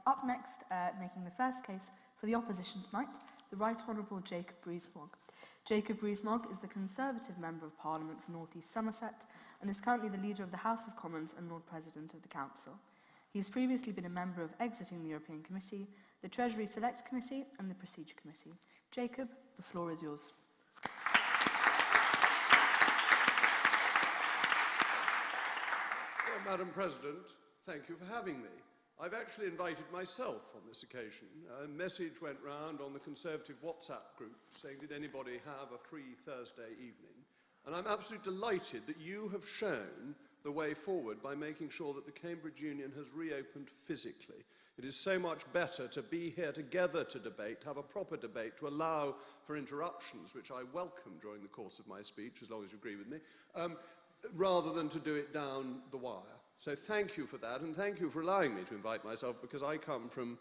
Up next, making the first case for the opposition tonight, the Right Honourable Jacob Rees-Mogg. Jacob Rees-Mogg is the Conservative Member of Parliament for North East Somerset and is currently the Leader of the House of Commons and Lord President of the Council. He has previously been a member of Exiting the European Committee, the Treasury Select Committee and the Procedure Committee. Jacob, the floor is yours. Well, Madam President, thank you for having me. I've actually invited myself on this occasion. A message went round on the Conservative WhatsApp group saying, did anybody have a free Thursday evening? And I'm absolutely delighted that you have shown the way forward by making sure that the Cambridge Union has reopened physically. It is so much better to be here together to debate, to have a proper debate, to allow for interruptions, which I welcome during the course of my speech, as long as you agree with me, rather than to do it down the wire. So thank you for that, and thank you for allowing me to invite myself, because I come from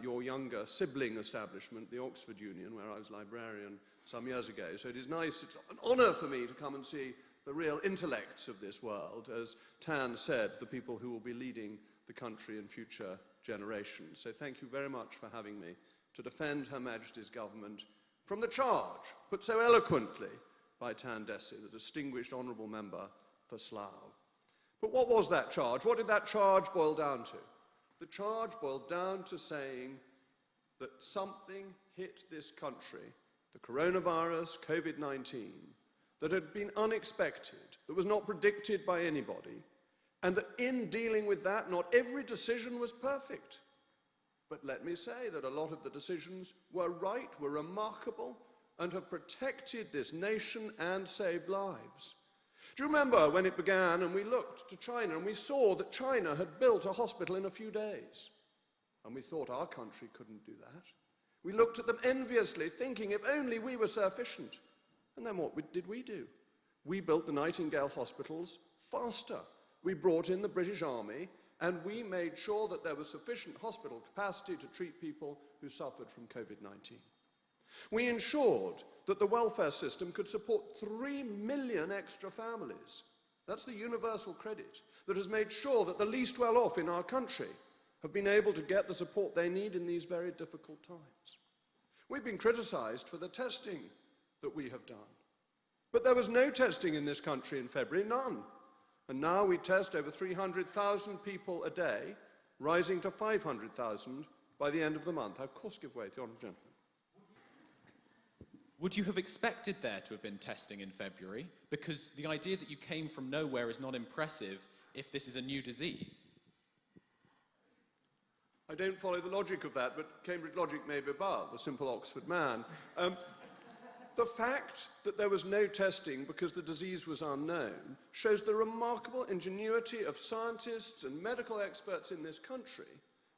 your younger sibling establishment, the Oxford Union, where I was librarian some years ago. So it is nice, it's an honour for me to come and see the real intellects of this world, as Tan said, the people who will be leading the country in future generations. So thank you very much for having me to defend Her Majesty's government from the charge put so eloquently by Tan Desi, the distinguished honourable member for Slough. But what was that charge? What did that charge boil down to? The charge boiled down to saying that something hit this country, the coronavirus, COVID-19, that had been unexpected, that was not predicted by anybody, and that in dealing with that, not every decision was perfect. But let me say that a lot of the decisions were right, were remarkable, and have protected this nation and saved lives. Do you remember when it began and we looked to China and we saw that China had built a hospital in a few days? And we thought our country couldn't do that. We looked at them enviously, thinking if only we were so efficient. And then what did we do? We built the Nightingale hospitals faster. We brought in the British Army and we made sure that there was sufficient hospital capacity to treat people who suffered from COVID-19. We ensured that the welfare system could support 3 million extra families. That's the universal credit that has made sure that the least well off in our country have been able to get the support they need in these very difficult times. We've been criticised for the testing that we have done. But there was no testing in this country in February, none. And now we test over 300,000 people a day, rising to 500,000 by the end of the month. I, of course, give way to the honourable gentleman. Would you have expected there to have been testing in February? Because the idea that you came from nowhere is not impressive if this is a new disease. I don't follow the logic of that, but Cambridge logic may be above, a simple Oxford man. The fact that there was no testing because the disease was unknown shows the remarkable ingenuity of scientists and medical experts in this country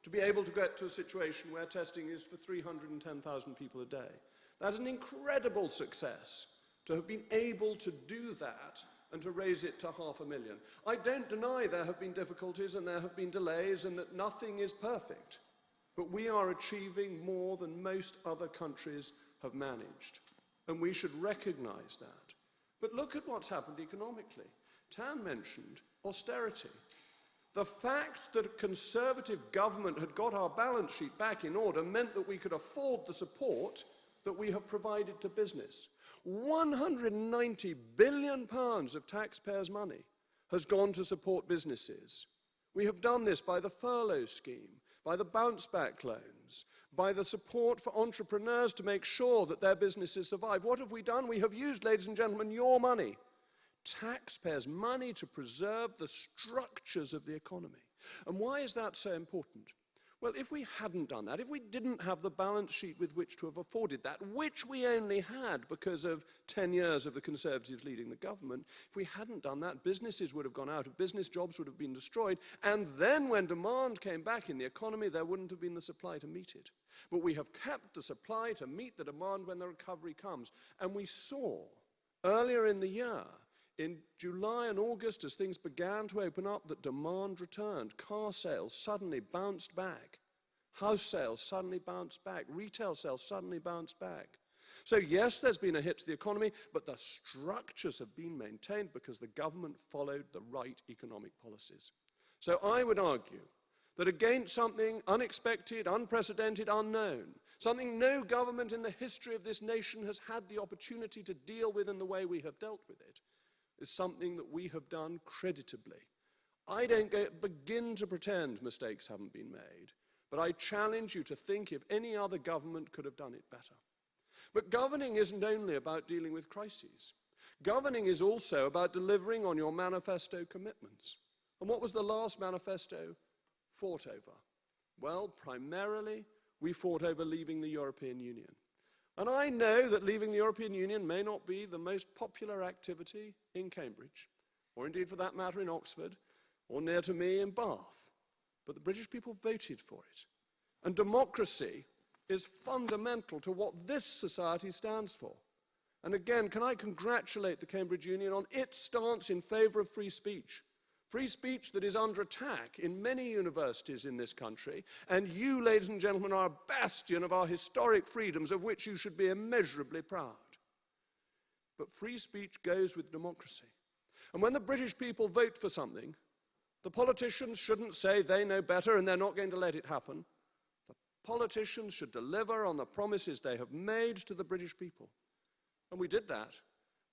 to be able to get to a situation where testing is for 310,000 people a day. That is an incredible success, to have been able to do that and to raise it to 500,000. I don't deny there have been difficulties and there have been delays and that nothing is perfect. But we are achieving more than most other countries have managed. And we should recognise that. But look at what's happened economically. Tan mentioned austerity. The fact that a Conservative government had got our balance sheet back in order meant that we could afford the support that we have provided to business. £190 billion of taxpayers' money has gone to support businesses. We have done this by the furlough scheme, by the bounce-back loans, by the support for entrepreneurs to make sure that their businesses survive. What have we done? We have used, ladies and gentlemen, your money, taxpayers' money, to preserve the structures of the economy. And why is that so important? Well, if we hadn't done that, if we didn't have the balance sheet with which to have afforded that, which we only had because of 10 years of the Conservatives leading the government, if we hadn't done that, businesses would have gone out of business, jobs would have been destroyed, and then when demand came back in the economy, there wouldn't have been the supply to meet it. But we have kept the supply to meet the demand when the recovery comes. And we saw earlier in the year, in July and August, as things began to open up, that demand returned. Car sales suddenly bounced back. House sales suddenly bounced back. Retail sales suddenly bounced back. So yes, there's been a hit to the economy, but the structures have been maintained because the government followed the right economic policies. So I would argue that against something unexpected, unprecedented, unknown, something no government in the history of this nation has had the opportunity to deal with in the way we have dealt with it, is something that we have done creditably. I don't begin to pretend mistakes haven't been made, but I challenge you to think if any other government could have done it better. But governing isn't only about dealing with crises. Governing is also about delivering on your manifesto commitments. And what was the last manifesto fought over? Well, primarily, we fought over leaving the European Union. And I know that leaving the European Union may not be the most popular activity in Cambridge, or indeed for that matter in Oxford, or near to me in Bath. But the British people voted for it. And democracy is fundamental to what this society stands for. And again, can I congratulate the Cambridge Union on its stance in favour of free speech that is under attack in many universities in this country, and you, ladies and gentlemen, are a bastion of our historic freedoms of which you should be immeasurably proud. But free speech goes with democracy. And when the British people vote for something, the politicians shouldn't say they know better and they're not going to let it happen. The politicians should deliver on the promises they have made to the British people. And we did that.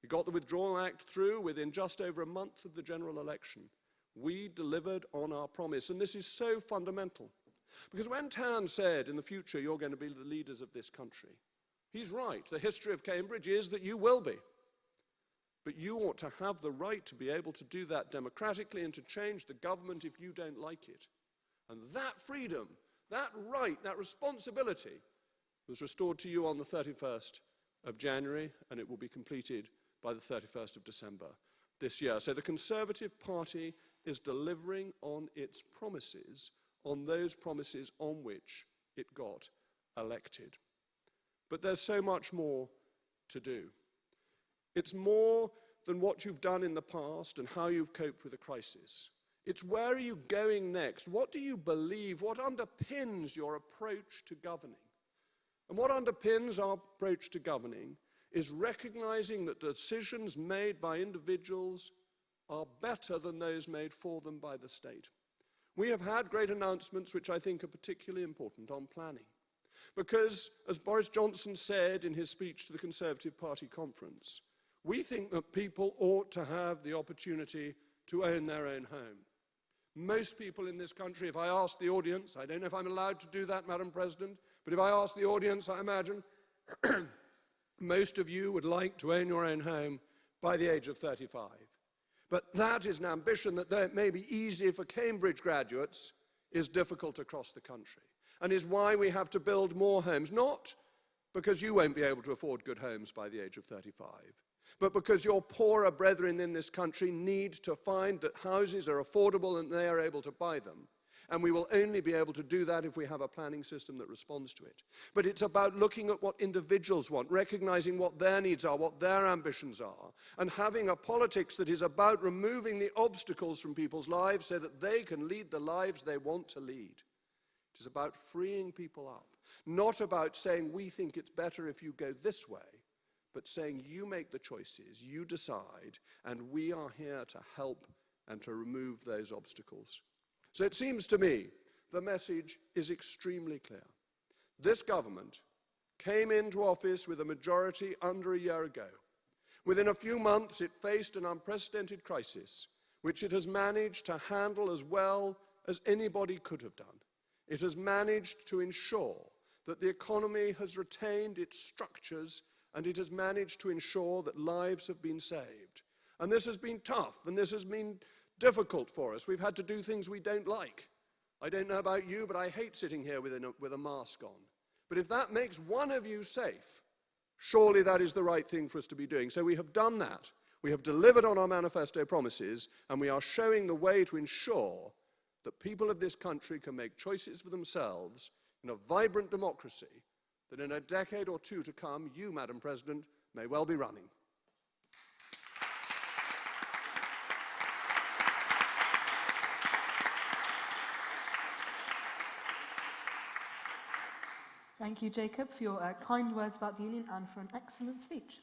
We got the Withdrawal Act through within just over a month of the general election. We delivered on our promise, and this is so fundamental. Because when Tan said, in the future, you're going to be the leaders of this country, he's right. The history of Cambridge is that you will be. But you ought to have the right to be able to do that democratically and to change the government if you don't like it. And that freedom, that right, that responsibility was restored to you on the 31st of January, and it will be completed by the 31st of December this year. So the Conservative Party is delivering on its promises, on those promises on which it got elected. But there's so much more to do. It's more than what you've done in the past and how you've coped with a crisis. It's where are you going next? What do you believe? What underpins your approach to governing? And what underpins our approach to governing is recognizing that decisions made by individuals are better than those made for them by the state. We have had great announcements which I think are particularly important on planning. Because, as Boris Johnson said in his speech to the Conservative Party conference, we think that people ought to have the opportunity to own their own home. Most people in this country, if I ask the audience, I don't know if I'm allowed to do that, Madam President, but if I ask the audience, I imagine most of you would like to own your own home by the age of 35. But that is an ambition that, though it may be easy for Cambridge graduates, is difficult across the country, and is why we have to build more homes, not because you won't be able to afford good homes by the age of 35, but because your poorer brethren in this country need to find that houses are affordable and they are able to buy them. And we will only be able to do that if we have a planning system that responds to it. But it's about looking at what individuals want, recognizing what their needs are, what their ambitions are, and having a politics that is about removing the obstacles from people's lives so that they can lead the lives they want to lead. It is about freeing people up, not about saying we think it's better if you go this way, but saying you make the choices, you decide, and we are here to help and to remove those obstacles. So it seems to me the message is extremely clear. This government came into office with a majority under a year ago. Within a few months, it faced an unprecedented crisis, which it has managed to handle as well as anybody could have done. It has managed to ensure that the economy has retained its structures, and it has managed to ensure that lives have been saved. And this has been tough, and this has been difficult for us. We've had to do things we don't like. I don't know about you, but I hate sitting here with a mask on. But if that makes one of you safe, surely that is the right thing for us to be doing. So we have done that. We have delivered on our manifesto promises, and we are showing the way to ensure that people of this country can make choices for themselves in a vibrant democracy that in a decade or two to come, you, Madam President, may well be running. Thank you, Jacob, for your kind words about the Union and for an excellent speech.